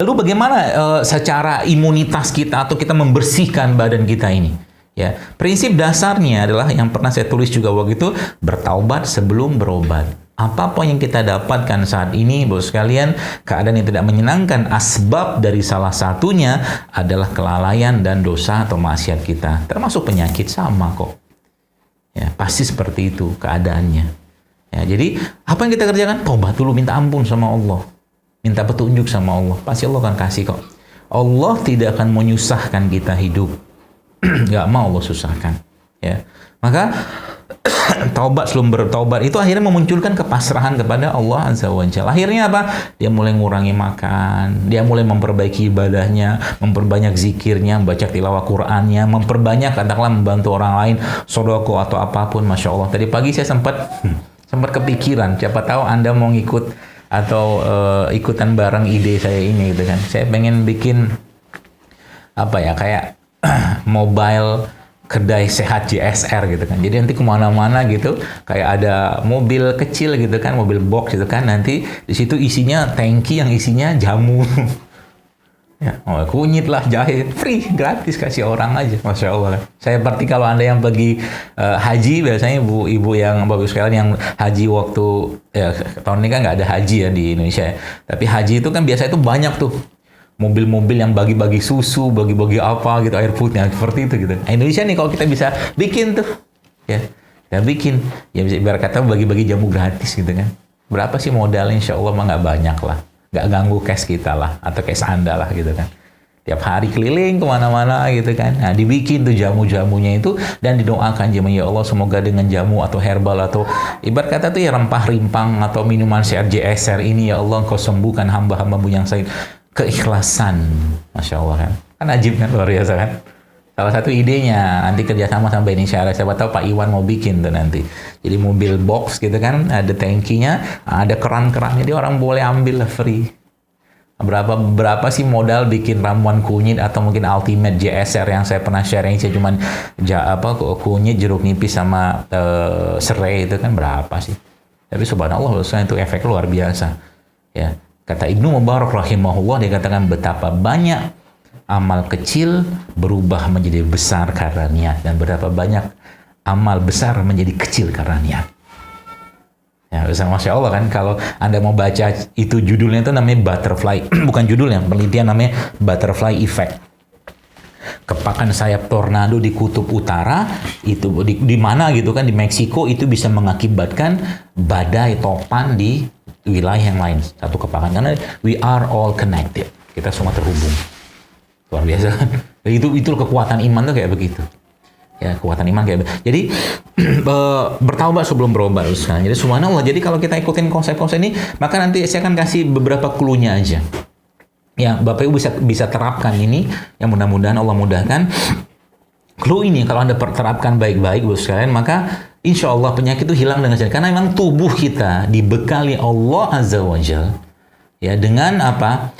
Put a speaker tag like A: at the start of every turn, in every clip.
A: Lalu bagaimana secara imunitas kita atau kita membersihkan badan kita ini? Ya, prinsip dasarnya adalah yang pernah saya tulis juga waktu itu, bertaubat sebelum berobat. Apapun yang kita dapatkan saat ini, Bapak sekalian, keadaan yang tidak menyenangkan, asbab dari salah satunya adalah kelalaian dan dosa atau maksiat kita. Termasuk penyakit sama kok. Ya, pasti seperti itu keadaannya. Ya, jadi apa yang kita kerjakan? Taubat dulu, minta ampun sama Allah. Minta petunjuk sama Allah. Pasti Allah akan kasih kok. Allah tidak akan menyusahkan kita hidup. Nggak mau Allah susahkan. Ya. Maka taubat sebelum bertaubat itu akhirnya memunculkan kepasrahan kepada Allah Azza wa Jalla. Akhirnya apa? Dia mulai mengurangi makan, dia mulai memperbaiki ibadahnya, memperbanyak zikirnya, membaca tilawah Qur'annya, memperbanyak katakanlah membantu orang lain, sodoko atau apapun. Masya Allah. Tadi pagi saya sempat kepikiran, siapa tahu Anda mau ngikut atau ikutan bareng ide saya ini gitu kan. Saya pengen bikin apa ya, kayak mobile kedai sehat JSR gitu kan. Jadi nanti kemana-mana gitu, kayak ada mobil kecil gitu kan, mobil box gitu kan. Nanti di situ isinya tangki yang isinya jamu. Ya, kunyit lah, jahe, free, gratis, kasih orang aja. Masya Allah. Saya seperti kalau Anda yang pergi haji, biasanya ibu-ibu yang bagus sekalian yang haji waktu, ya tahun ini kan nggak ada haji ya di Indonesia ya. Tapi haji itu kan biasa itu banyak tuh. Mobil-mobil yang bagi-bagi susu, bagi-bagi apa gitu, air putih, seperti itu gitu. Nah, Indonesia nih kalau kita bisa bikin tuh, ya, kita bikin, ya bisa biar kata bagi-bagi jamu gratis gitu kan. Berapa sih modalnya? Insya Allah mah nggak banyak lah. Nggak ganggu cash kita lah, atau cash Anda lah gitu kan. Tiap hari keliling kemana-mana gitu kan. Nah, dibikin tuh jamu-jamunya itu dan didoakan jamunya, ya Allah semoga dengan jamu atau herbal atau ibarat kata tuh ya rempah-rimpang atau minuman sehat JSR ini, ya Allah Engkau sembuhkan hamba-hambamu yang sakit. Keikhlasan, Masya Allah kan. Kan ajib kan, luar biasa kan. Salah satu idenya, nanti kerjasama sama Indonesia, siapa tahu Pak Iwan mau bikin tuh nanti. Jadi mobil box gitu kan, ada tangkinya, ada keran-kerannya, dia orang boleh ambil lah free. Berapa sih modal bikin ramuan kunyit atau mungkin Ultimate JSR yang saya pernah sharing, saya cuman kunyit, jeruk nipis sama serai itu kan berapa sih? Tapi subhanallah itu efek luar biasa. Ya, kata Ibnu Mubarak rahimahullah, dia katakan betapa banyak amal kecil berubah menjadi besar karena niat, dan berapa banyak amal besar menjadi kecil karena niat. Ya, Masya Allah kan, kalau Anda mau baca itu judulnya itu namanya butterfly, bukan judulnya, penelitian namanya butterfly effect. Kepakan sayap tornado di kutub utara itu di mana gitu kan, di Meksiko itu bisa mengakibatkan badai topan di wilayah yang lain. Satu kepakan, karena we are all connected. Kita semua terhubung. Luar biasa kan? Itu kekuatan iman tuh kayak begitu. Ya, kekuatan iman kayak begitu. Jadi bertaubat sebelum berobat. Jadi subhanallah. Jadi kalau kita ikutin konsep-konsep ini, maka nanti saya akan kasih beberapa clue-nya aja. Ya, Bapak Ibu bisa terapkan ini, yang mudah-mudahan Allah mudahkan. Clue ini kalau Anda terapkan baik-baik, Bapak sekalian, maka insya Allah penyakit itu hilang dengan sendirinya. Karena memang tubuh kita dibekali Allah Azza wa Jalla ya dengan apa?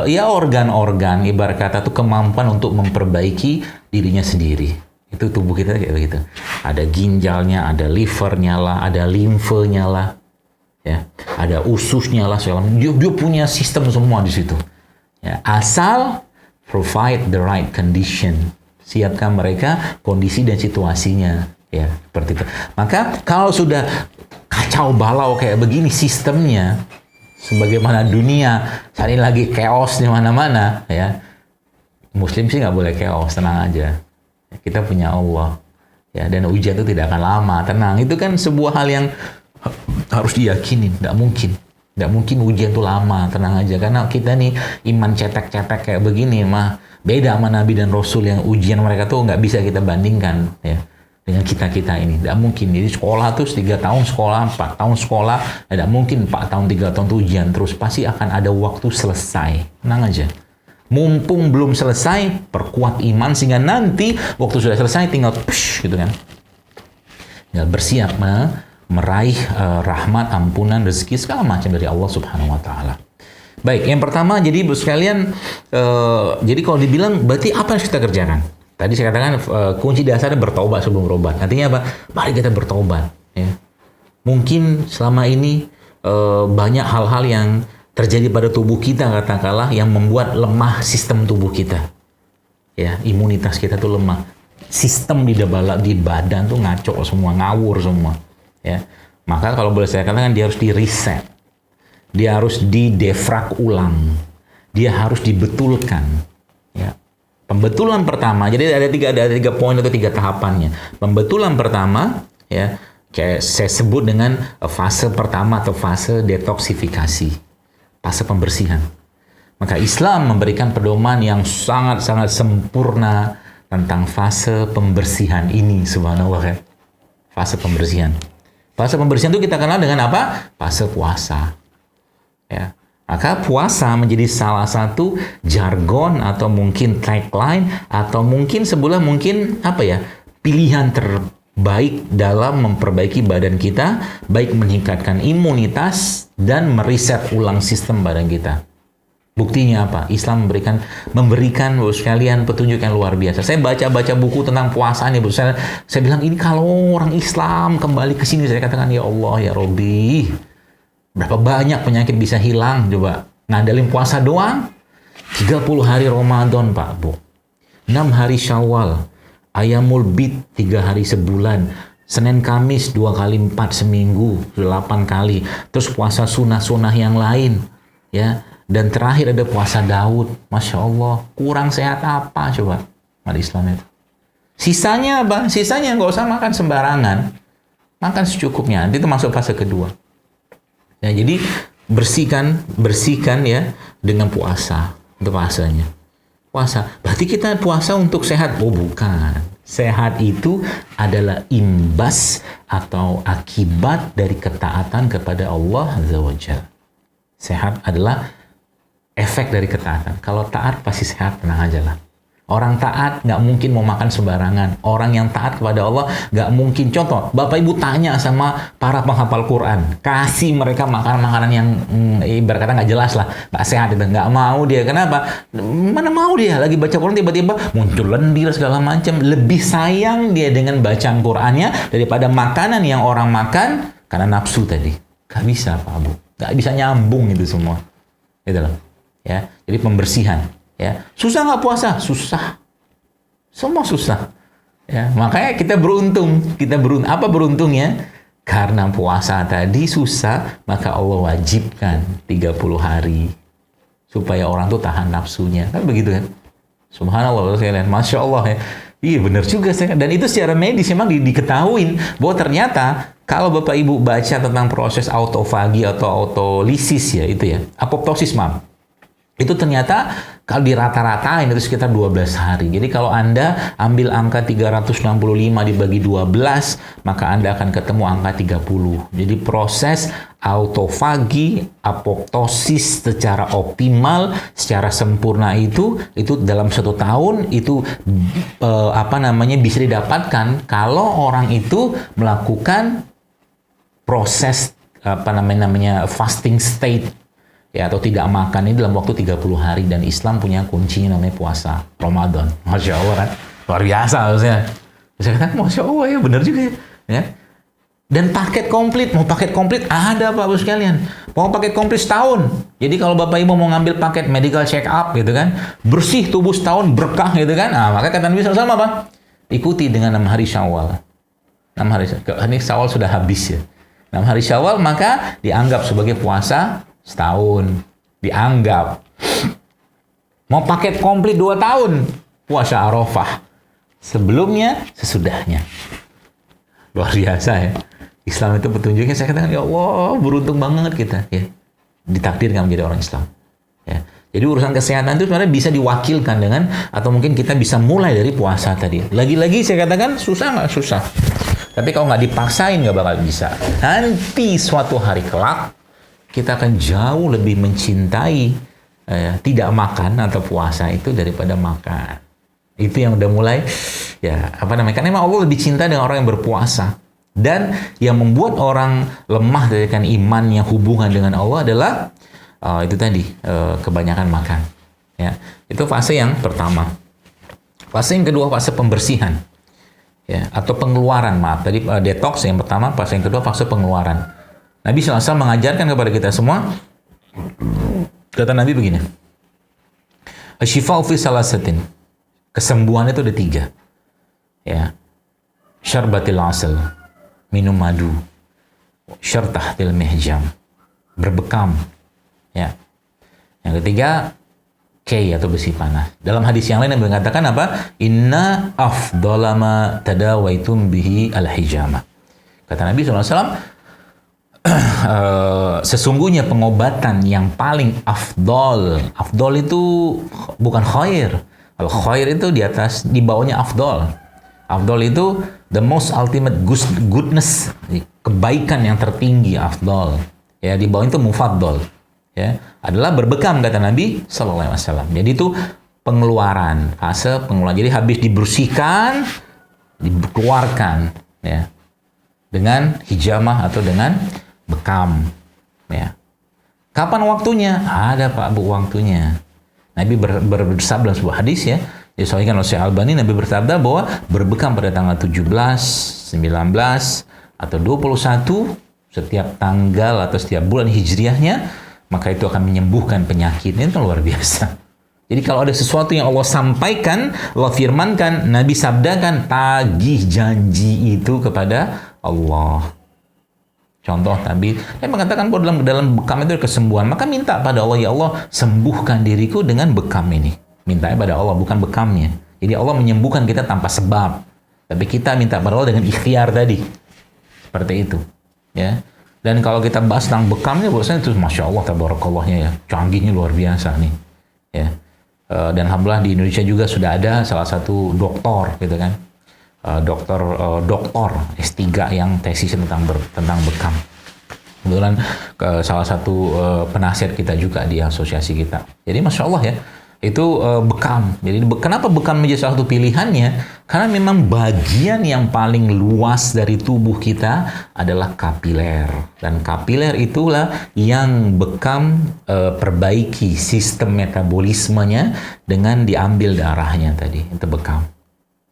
A: Ya organ-organ, ibarat kata itu kemampuan untuk memperbaiki dirinya sendiri. Itu tubuh kita kayak begitu. Ada ginjalnya, ada livernya lah, ada limfenya lah. Ya, ada ususnya lah segala macam. Dia punya sistem semua di situ. Ya, asal provide the right condition, siapkan mereka kondisi dan situasinya, ya seperti itu. Maka kalau sudah kacau balau kayak begini sistemnya, sebagaimana dunia saat ini lagi chaos di mana-mana, ya Muslim sih nggak boleh chaos, tenang aja. Kita punya Allah, ya, dan ujian itu tidak akan lama, tenang. Itu kan sebuah hal yang harus diyakinin, nggak mungkin ujian itu lama, tenang aja. Karena kita nih iman cetek-cetek kayak begini mah beda sama Nabi dan Rasul yang ujian mereka tuh nggak bisa kita bandingkan ya dengan kita ini, nggak mungkin. Jadi sekolah tuh 3 tahun sekolah, 4 tahun sekolah, nggak mungkin 4 tahun 3 tahun tuh ujian terus, pasti akan ada waktu selesai, tenang aja. Mumpung belum selesai, perkuat iman sehingga nanti waktu sudah selesai tinggal push gitu kan, tinggal bersiap meraih rahmat, ampunan, rezeki segala macam dari Allah Subhanahu wa taala. Baik, yang pertama jadi Bapak sekalian, jadi kalau dibilang berarti apa yang harus kita kerjakan? Tadi saya katakan kunci dasarnya bertobat sebelum berobat. Artinya apa? Mari kita bertobat ya. Mungkin selama ini banyak hal-hal yang terjadi pada tubuh kita katakanlah yang membuat lemah sistem tubuh kita. Ya, imunitas kita tuh lemah. Sistem di badan tuh ngaco semua, ngawur semua. Ya. Maka kalau boleh saya katakan dia harus di-reset. Dia harus didefrag ulang. Dia harus dibetulkan. Ya. Pembetulan pertama, jadi ada tiga poin atau 3 tahapannya. Pembetulan pertama, ya, kayak saya sebut dengan fase pertama atau fase detoksifikasi, fase pembersihan. Maka Islam memberikan pedoman yang sangat-sangat sempurna tentang fase pembersihan ini, subhanallah kan. Fase pembersihan. Fase pembersihan itu kita kenal dengan apa? Fase puasa. Ya. Maka puasa menjadi salah satu jargon atau mungkin tagline atau mungkin sebuah pilihan terbaik dalam memperbaiki badan kita, baik meningkatkan imunitas dan mereset ulang sistem badan kita. Buktinya apa? Islam memberikan sekalian petunjuk yang luar biasa. Saya baca buku tentang puasa nih, saya bilang ini kalau orang Islam kembali ke sini, saya katakan ya Allah ya Robbi, berapa banyak penyakit bisa hilang coba ngandalin puasa doang. 30 hari Ramadan Pak Bu, 6 hari Syawal, Ayamul Bid 3 hari sebulan, Senin Kamis 2 kali 4 seminggu 8 kali, terus puasa sunnah-sunnah yang lain ya. Dan terakhir ada puasa Daud. Masya Allah, kurang sehat apa coba umat Islam itu? Sisanya apa? Sisanya nggak usah makan sembarangan. Makan secukupnya. Nanti itu masuk fase kedua. Ya, jadi bersihkan ya dengan puasa. Untuk puasanya. Puasa. Berarti kita puasa untuk sehat? Oh bukan. Sehat itu adalah imbas atau akibat dari ketaatan kepada Allah Azza wa Jalla. Sehat adalah efek dari ketaatan. Kalau taat pasti sehat, tenang aja lah. Orang taat nggak mungkin mau makan sembarangan. Orang yang taat kepada Allah nggak mungkin. Contoh, Bapak Ibu tanya sama para penghafal Quran, kasih mereka makanan-makanan yang ibarat kata nggak jelas lah, nggak sehat itu, nggak mau dia. Kenapa? Mana mau dia lagi baca Quran tiba-tiba muncul lendir segala macam. Lebih sayang dia dengan bacaan Qurannya daripada makanan yang orang makan karena nafsu tadi. Gak bisa Pak Abu, nggak bisa nyambung itu semua. Gitu loh. Ya, jadi pembersihan. Ya, susah nggak puasa? Susah, semua susah. Ya, makanya kita beruntung. Apa beruntungnya? Karena puasa tadi susah, maka Allah wajibkan 30 hari supaya orang tuh tahan nafsunya. Kan begitu kan? Subhanallah, sekalian, masya Allah ya. Iya benar juga. Dan itu secara medis memang diketahui bahwa ternyata kalau Bapak Ibu baca tentang proses autofagi atau autolisis ya itu ya, apoptosis itu ternyata kalau dirata-ratain itu sekitar 12 hari. Jadi kalau Anda ambil angka 365 dibagi 12, maka Anda akan ketemu angka 30. Jadi proses autofagi, apoptosis secara optimal, secara sempurna itu dalam 1 tahun itu bisa didapatkan kalau orang itu melakukan proses fasting state. Ya, atau tidak makan ini dalam waktu 30 hari. Dan Islam punya kuncinya namanya puasa Ramadan. Masya Allah kan? Luar biasa harusnya. Saya katakan, Masya Allah ya, benar juga ya. Dan paket komplit, mau paket komplit ada Pak Bos sekalian. Mau paket komplit setahun. Jadi kalau Bapak Ibu mau ngambil paket medical check up gitu kan, bersih tubuh setahun, berkah gitu kan. Nah, maka kata Nabi SAW apa? Ikuti dengan 6 hari Syawal. 6 hari ini Syawal sudah habis ya. 6 hari Syawal maka dianggap sebagai puasa setahun, dianggap. Mau paket komplit 2 tahun, puasa Arafah. Sebelumnya, sesudahnya. Luar biasa ya. Islam itu petunjuknya, saya katakan, ya Allah, beruntung banget kita. Ya. Ditakdirkan menjadi orang Islam. Ya. Jadi urusan kesehatan itu sebenarnya bisa diwakilkan dengan, atau mungkin kita bisa mulai dari puasa tadi. Lagi-lagi saya katakan, susah nggak? Susah. Tapi kalau nggak dipaksain, nggak bakal bisa. Nanti suatu hari kelak, kita akan jauh lebih mencintai tidak makan atau puasa itu daripada makan. Itu yang udah mulai karena memang Allah lebih cinta dengan orang yang berpuasa. Dan yang membuat orang lemah dari imannya, hubungan dengan Allah adalah itu tadi kebanyakan makan. Ya, itu fase yang pertama. Fase yang kedua fase pembersihan. Ya, atau pengeluaran, tadi detox yang pertama, fase yang kedua fase pengeluaran. Nabi SAW mengajarkan kepada kita semua Kata Nabi begini, asyifa'u fi salasatin. Kesembuhan itu ada 3. Ya. Syarbatil asal, minum madu. Syartahtil mihjam, berbekam. Ya. Yang ketiga, kay atau besi panas. Dalam hadis yang lain yang mengatakan apa? Inna afdala ma tadawaitum bihi al-hijama. Kata Nabi SAW, sesungguhnya pengobatan yang paling afdol itu bukan khair. Kalau khair itu di bawahnya afdol. Afdol itu the most ultimate goodness, kebaikan yang tertinggi, afdol. Ya, di bawah itu mufaddal. Ya, adalah berbekam, kata Nabi sallallahu alaihi wasallam. Jadi itu pengeluaran, fase pengeluaran. Jadi habis dibersihkan, dikeluarkan, ya, dengan hijamah atau dengan bekam, ya. Kapan waktunya? Ada Pak Bu waktunya. Nabi bersabda dalam sebuah hadis, ya, disahihkan oleh Syekh Albani. Nabi bersabda bahwa berbekam pada tanggal 17, 19 atau 21 setiap tanggal atau setiap bulan hijriahnya, maka itu akan menyembuhkan penyakit. Ini kan luar biasa. Jadi kalau ada sesuatu yang Allah sampaikan, Allah firmankan, Nabi sabdakan, tagih janji itu kepada Allah. Contoh Nabi mengatakan bahwa dalam bekam itu ada kesembuhan. Maka minta pada Allah, ya Allah, sembuhkan diriku dengan bekam ini. Mintanya pada Allah, bukan bekamnya. Jadi Allah menyembuhkan kita tanpa sebab. Tapi kita minta pada Allah dengan ikhtiar tadi. Seperti itu. Ya. Dan kalau kita bahas tentang bekamnya, bahwasanya itu Masya Allah, tabarakallah-nya ya. Canggihnya luar biasa nih. Ya. Dan alhamdulillah di Indonesia juga sudah ada salah satu doktor, gitu kan. Doktor S3 yang tesis tentang bekam. Kebetulan salah satu penasihat kita juga di asosiasi kita. Jadi Masya Allah ya, itu bekam. Jadi kenapa bekam menjadi salah satu pilihannya? Karena memang bagian yang paling luas dari tubuh kita adalah kapiler. Dan kapiler itulah yang bekam perbaiki sistem metabolismenya dengan diambil darahnya tadi. Itu bekam.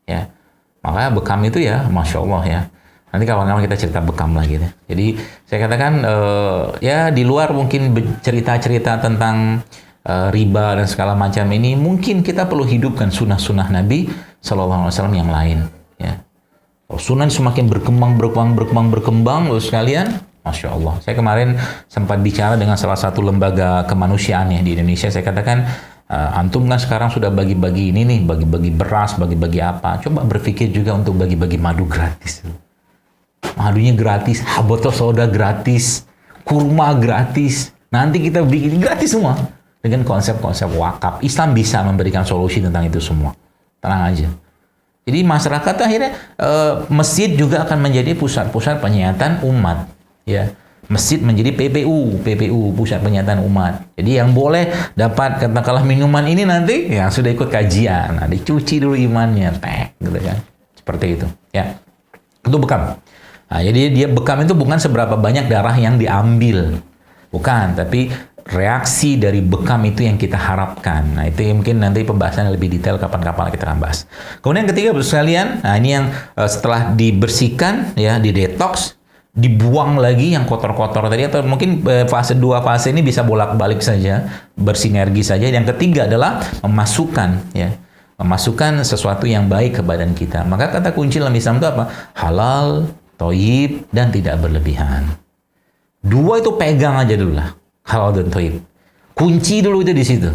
A: Ya. Makanya bekam itu ya, Masya Allah ya. Nanti kawan-kawan kita cerita bekam lagi deh. Jadi saya katakan ya di luar mungkin cerita-cerita tentang riba dan segala macam ini, mungkin kita perlu hidupkan sunnah-sunnah Nabi Sallallahu Alaihi Wasallam yang lain. Ya. Sunnah semakin berkembang, terus sekalian, Masya Allah. Saya kemarin sempat bicara dengan salah satu lembaga kemanusiaan ya di Indonesia. Saya katakan, antum kan sekarang sudah bagi-bagi ini nih, bagi-bagi beras, bagi-bagi apa. Coba berpikir juga untuk bagi-bagi madu gratis. Madunya gratis, botol soda gratis, kurma gratis. Nanti kita bikin gratis semua. Dengan konsep-konsep wakaf. Islam bisa memberikan solusi tentang itu semua. Tenang aja. Jadi masyarakat akhirnya, masjid juga akan menjadi pusat-pusat penyihatan umat. Ya. Masjid menjadi PPU, pusat penyihatan umat. Jadi yang boleh dapat katakanlah minuman ini nanti yang sudah ikut kajian, nah, dicuci dulu imannya, gitu kan. Seperti itu, ya. Itu bekam. Nah, jadi dia bekam itu bukan seberapa banyak darah yang diambil. Bukan, tapi reaksi dari bekam itu yang kita harapkan. Nah, itu mungkin nanti pembahasan lebih detail kapan-kapan kita akan bahas. Kemudian yang ketiga, Bapak sekalian, nah ini yang setelah dibersihkan ya, di detox, dibuang lagi yang kotor-kotor tadi, atau mungkin fase 2 fase ini bisa bolak-balik saja, bersinergi saja. Yang ketiga adalah memasukkan sesuatu yang baik ke badan kita. Maka kata kunci dalam Islam itu apa? Halal, thayyib, dan tidak berlebihan. 2 itu pegang aja dulu lah, halal dan thayyib. Kunci dulu itu di situ.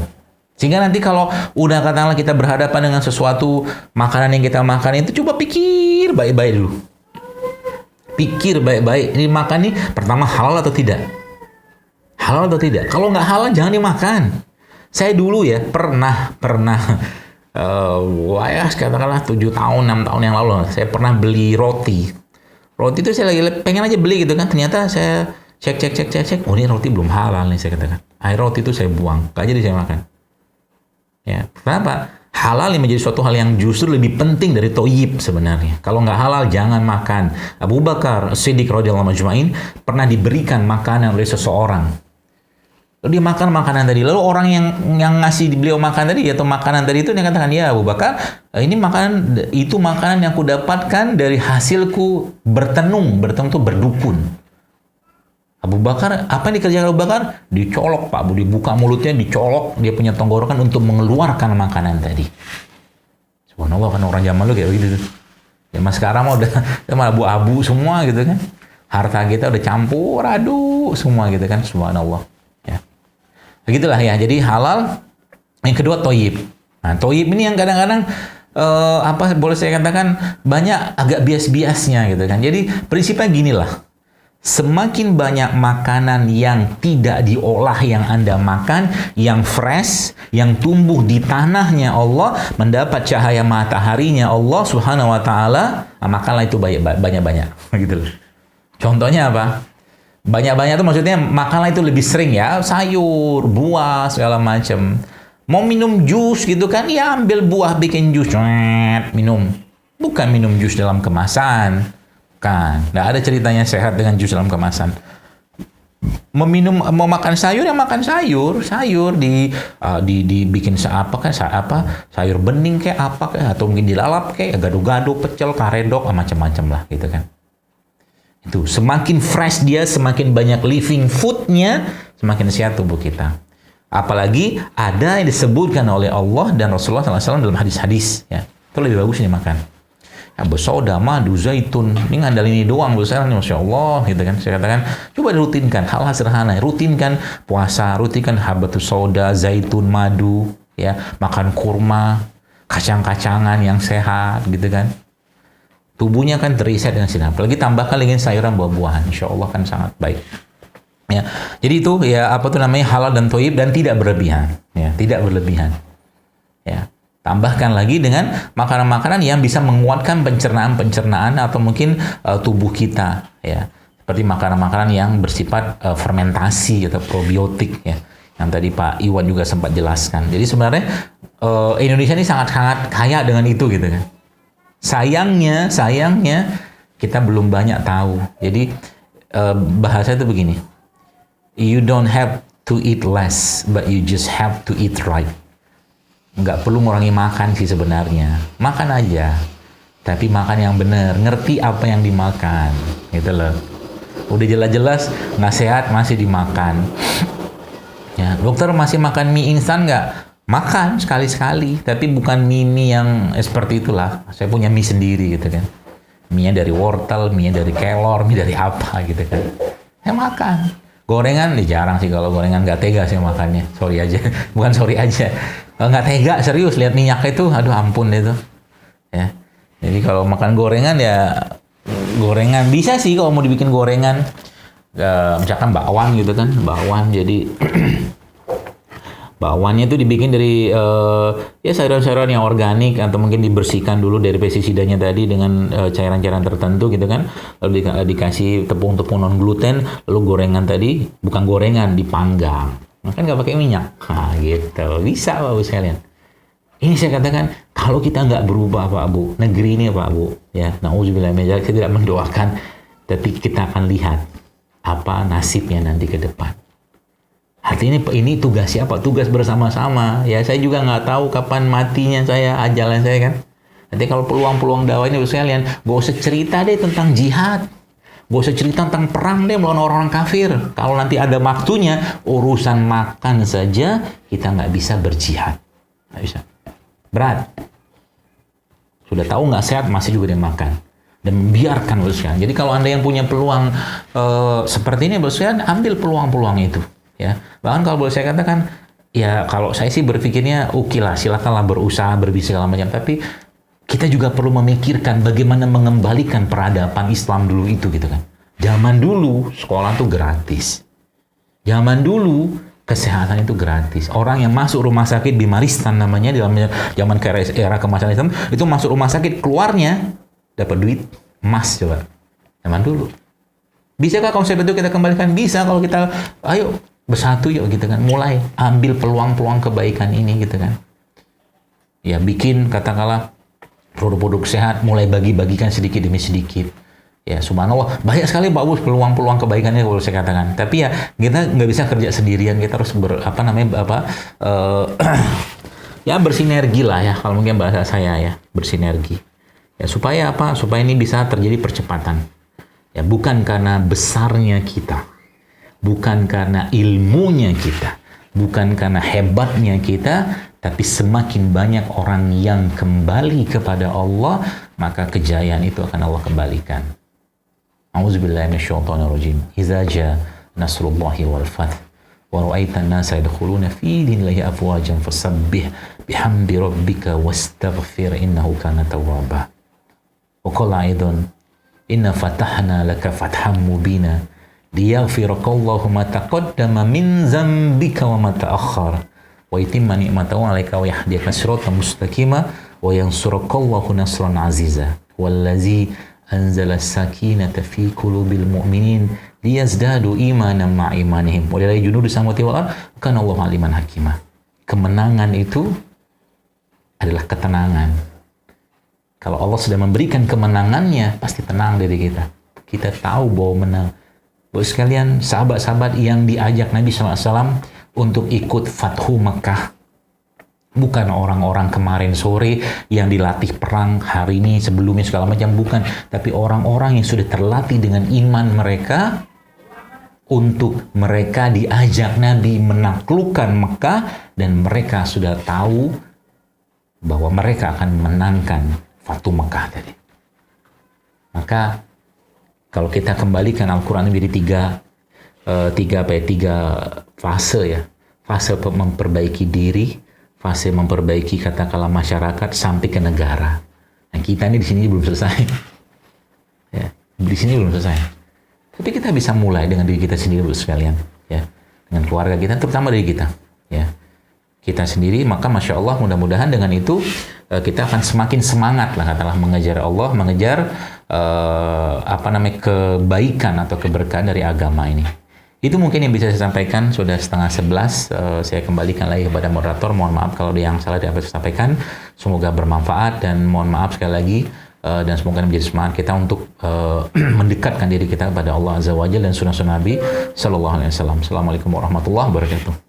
A: Sehingga nanti kalau udah katakanlah kita berhadapan dengan sesuatu makanan yang kita makan itu, coba pikir baik-baik dulu. Pikir baik-baik, ini makan nih pertama halal atau tidak? Halal atau tidak? Kalau nggak halal jangan dimakan. Saya dulu ya pernah katakanlah 7 tahun, 6 tahun yang lalu, saya pernah beli roti. Roti itu saya lagi pengen aja beli gitu kan, ternyata saya cek, oh ini roti belum halal nih, saya katakan. Air roti itu saya buang, nggak jadi saya makan. Ya, kenapa? Halal ini menjadi suatu hal yang justru lebih penting dari thayyib sebenarnya. Kalau nggak halal, jangan makan. Abu Bakar Siddiq radhiyallahu anhu pernah diberikan makanan oleh seseorang. Lalu dia makan makanan tadi. Lalu orang yang ngasih beliau makan tadi atau makanan tadi itu, dia katakan, ya Abu Bakar, ini makanan yang ku dapatkan dari hasilku bertenung itu berdukun. Abu Bakar, apa yang dikerjakan Abu Bakar? Dicolok Pak Bu, dibuka mulutnya, dicolok, dia punya tenggorokan untuk mengeluarkan makanan tadi. Subhanallah, kan orang zaman dulu kayak begitu. Zaman sekarang mah udah abu-abu semua gitu kan. Harta kita udah campur aduk semua gitu kan, subhanallah. Ya. Begitulah ya, jadi halal. Yang kedua toyib. Nah, toyib ini yang kadang-kadang boleh saya katakan banyak agak bias-biasnya gitu kan. Jadi prinsipnya ginilah. Semakin banyak makanan yang tidak diolah yang Anda makan, yang fresh, yang tumbuh di tanahnya Allah, mendapat cahaya mataharinya Allah Subhanahu wa taala, makanlah itu banyak-banyak gitu loh. Contohnya apa? Banyak-banyak itu maksudnya makanlah itu lebih sering ya, sayur, buah, segala macam. Mau minum jus gitu kan, ya ambil buah bikin jus, minum. Bukan minum jus dalam kemasan. Kan, nggak ada ceritanya sehat dengan jus dalam kemasan. Mau makan sayur ya makan sayur dibikin sayur bening kayak apa kayak, atau mungkin dilalap kayak gado-gado, pecel, karedok, macam-macam lah gitu kan. Itu semakin fresh dia, semakin banyak living foodnya, semakin sehat tubuh kita. Apalagi ada yang disebutkan oleh Allah dan Rasulullah SAW dalam hadis-hadis ya, itu lebih bagus dimakan. Bersoda, madu, zaitun, ini ngandalin ini doang, Masya Allah, gitu kan. Saya katakan, coba dirutinkan, hal-hal sederhana, rutinkan puasa, rutinkan habatus soda, zaitun, madu, ya, makan kurma, kacang-kacangan yang sehat, gitu kan. Tubuhnya kan terisi dengan sinar, apalagi tambahkan dengan sayuran buah-buahan, Insya Allah kan sangat baik. Ya, jadi itu ya halal dan thayyib dan tidak berlebihan, ya, tidak berlebihan, ya. Tambahkan lagi dengan makanan-makanan yang bisa menguatkan pencernaan atau mungkin tubuh kita, ya. Seperti makanan-makanan yang bersifat fermentasi atau probiotik, ya. Yang tadi Pak Iwan juga sempat jelaskan. Jadi sebenarnya Indonesia ini sangat-sangat kaya dengan itu, gitu kan. Sayangnya kita belum banyak tahu. Jadi bahasa itu begini. You don't have to eat less, but you just have to eat right. Nggak perlu ngurangi makan sih sebenarnya. Makan aja. Tapi makan yang benar. Ngerti apa yang dimakan. Gitu loh. Udah jelas-jelas nggak sehat masih dimakan. Ya, dokter masih makan mie instan nggak? Makan sekali-sekali. Tapi bukan mie yang seperti itulah. Saya punya mie sendiri gitu kan. Mie-nya dari wortel, mie-nya dari kelor, mie dari apa gitu kan. Saya makan. Gorengan, jarang sih kalau gorengan, nggak tega sih makannya. Sorry aja. Bukan sorry aja. Nggak tega, serius. Lihat minyak itu, aduh ampun itu. Ya. Jadi kalau makan gorengan ya, gorengan. Bisa sih kalau mau dibikin gorengan. Misalkan bakwan gitu kan. Bakwan, jadi bakwannya itu dibikin dari ya sayuran-sayuran yang organik atau mungkin dibersihkan dulu dari pestisidanya tadi dengan cairan-cairan tertentu gitu kan, lalu dikasih tepung-tepung non gluten, lalu gorengan tadi bukan gorengan, dipanggang, kan nggak pakai minyak, nah gitu, bisa Pak Bu sekalian. Ini saya katakan kalau kita nggak berubah Pak Bu, negeri ini Pak Bu, ya, na'udzubillah min dzalik, saya tidak mendoakan, tapi kita akan lihat apa nasibnya nanti ke depan. Artinya ini tugas siapa? Tugas bersama-sama. Ya saya juga nggak tahu kapan matinya saya, ajalan saya kan. Nanti kalau peluang-peluang dakwah ini sekalian, gak usah cerita deh tentang jihad. Gak usah cerita tentang perang deh melawan orang kafir. Kalau nanti ada waktunya, urusan makan saja kita nggak bisa berjihad. Nggak bisa. Berat. Sudah tahu nggak sehat, masih juga dia makan. Dan biarkan sekalian. Jadi kalau Anda yang punya peluang seperti ini, sekalian ambil peluang-peluang itu. Ya, bahkan kalau boleh saya katakan, ya kalau saya sih berpikirnya oke lah, silakanlah berusaha, berbisnis segala macam. Tapi kita juga perlu memikirkan bagaimana mengembalikan peradaban Islam dulu itu gitu kan. Zaman dulu sekolah tuh gratis. Zaman dulu kesehatan itu gratis. Orang yang masuk rumah sakit Bimaristan namanya dalam zaman era kemasan Islam itu masuk rumah sakit, keluarnya dapat duit emas coba. Zaman dulu. Bisakah konsep itu kita kembalikan? Bisa kalau kita ayo bersatu yuk gitu kan, mulai ambil peluang-peluang kebaikan ini gitu kan. Ya bikin katakanlah produk-produk sehat, mulai bagi-bagikan sedikit demi sedikit. Ya subhanallah, banyak sekali Pak Bus peluang-peluang kebaikannya kalau saya katakan. Tapi ya kita nggak bisa kerja sendirian, kita harus ya bersinergi lah ya, kalau mungkin bahasa saya ya, bersinergi. Ya supaya apa? Supaya ini bisa terjadi percepatan. Ya bukan karena besarnya kita. bukan karena ilmunya kita, bukan karena hebatnya kita, tapi semakin banyak orang yang kembali kepada Allah, maka kejayaan itu akan Allah kembalikan. A'udzubillahi minasyaitonirrajim. Idza jaa nasrullahi wal fath wa ra'aitan nasa yadkhuluna fi dinillahi afwajan fasabbih bihamdi rabbika wastaghfir innahu kana tawwaba. Wa qala aidan inna fatahna laka fathan mubina liyaghfiraka ma taqaddama min dzambika wa ma ta'akhkhar wa yutimma ni'matahu 'alaika wa yahdiyaka siratan mustaqima wa yansurukallahu nasran 'aziza wallazi anzala as-sakinata fi qulubil mu'minin liyazdadu imanan ma'a imanihim wa lillahi junudu samawati wal ardh kana Allahu 'aliman hakima. Kemenangan itu adalah ketenangan. Kalau Allah sudah memberikan kemenangannya, pasti tenang diri kita. Kita tahu bahwa menang. Bapak sekalian, sahabat-sahabat yang diajak Nabi SAW untuk ikut Fathu Mekah, bukan orang-orang kemarin sore yang dilatih perang hari ini sebelumnya segala macam, bukan. Tapi orang-orang yang sudah terlatih dengan iman mereka, untuk mereka diajak Nabi menaklukkan Mekah, dan mereka sudah tahu bahwa mereka akan menangkan Fathu Mekah tadi. Maka kalau kita kembalikan Al-Quran menjadi tiga fase ya. Fase memperbaiki diri, fase memperbaiki katakanlah masyarakat sampai ke negara. Nah, kita ini di sini belum selesai. Ya, di sini belum selesai. Tapi kita bisa mulai dengan diri kita sendiri dulu sekalian, ya. Dengan keluarga kita, terutama diri kita, ya. Kita sendiri, maka Masya Allah mudah-mudahan dengan itu kita akan semakin semangat lah katakanlah mengejar Allah, mengejar kebaikan atau keberkahan dari agama ini. Itu mungkin yang bisa saya sampaikan. Sudah 10:30. Saya kembalikan lagi kepada moderator. Mohon maaf kalau ada yang salah di apa yang saya sampaikan. Semoga bermanfaat dan mohon maaf sekali lagi, dan semoga menjadi semangat kita untuk mendekatkan diri kita kepada Allah Azza wa Jalla dan sunnah Nabi Sallallahu Alaihi Wasallam. Assalamualaikum warahmatullahi wabarakatuh.